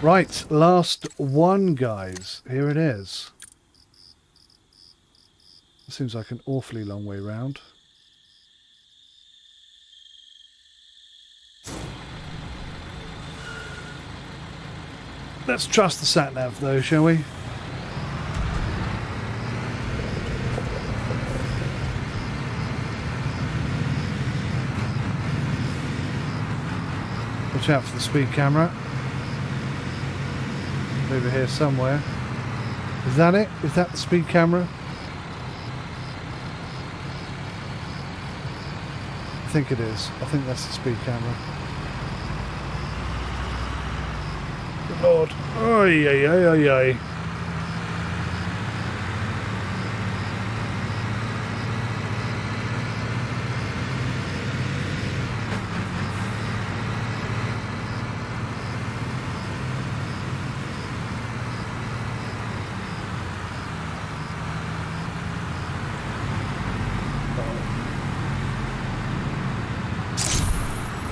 A: Right, last one, guys. Here it is. Seems like an awfully long way round. Let's trust the sat-nav though, shall we? Watch out for the speed camera. Over here somewhere. Is that it? Is that the speed camera? I think it is. I think that's the speed camera. Good Lord. Oy, oy, oy, oy, oy.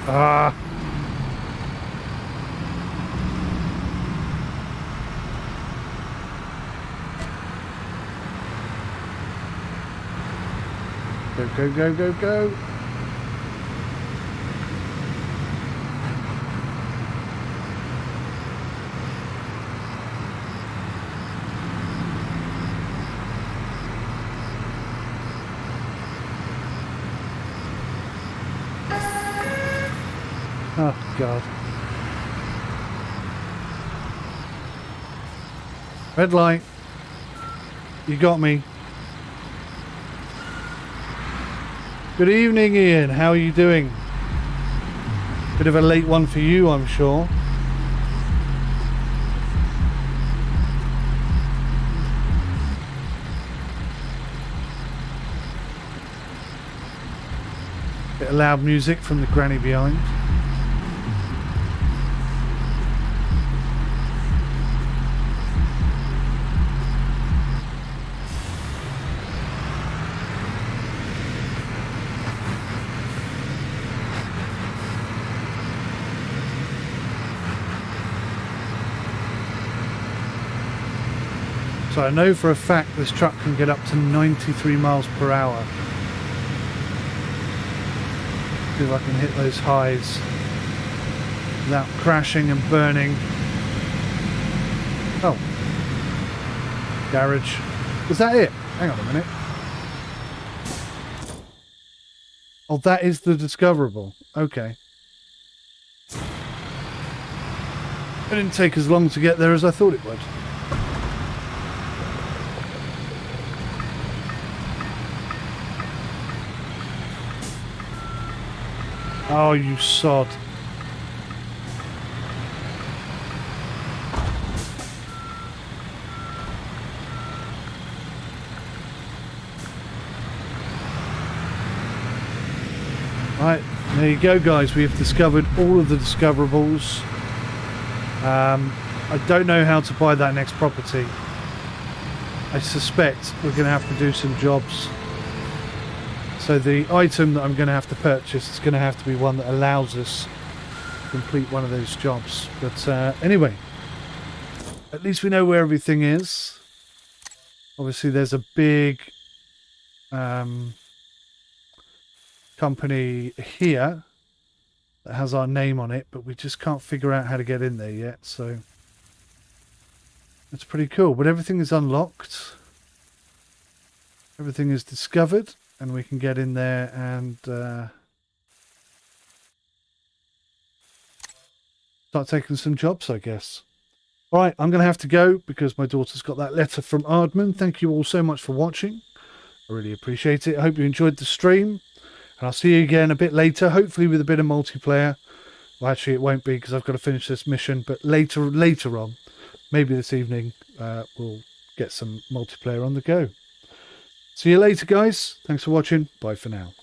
A: Ah. Go, go, go, go, go. Oh, God. Red light. You got me. Good evening, Ian. How are you doing? Bit of a late one for you, I'm sure. Bit of loud music from the granny behind. So I know for a fact this truck can get up to 93 miles per hour. See if I can hit those highs without crashing and burning. Oh. Garage. Was that it? Hang on a minute. Oh, that is the discoverable. Okay. It didn't take as long to get there as I thought it would. Oh, you sod. Right, there you go, guys. We have discovered all of the discoverables. I don't know how to buy that next property. I suspect we're going to have to do some jobs. So the item that I'm going to have to purchase is going to have to be one that allows us to complete one of those jobs. But anyway, at least we know where everything is. Obviously, there's a big company here that has our name on it, but we just can't figure out how to get in there yet. So it's pretty cool. But everything is unlocked. Everything is discovered. And we can get in there and start taking some jobs, I guess. All right, I'm going to have to go because my daughter's got that letter from Ardman. Thank you all so much for watching. I really appreciate it. I hope you enjoyed the stream. And I'll see you again a bit later, hopefully with a bit of multiplayer. Well, actually, it won't be because I've got to finish this mission. But later on, maybe this evening, we'll get some multiplayer on the go. See you later, guys. Thanks for watching. Bye for now.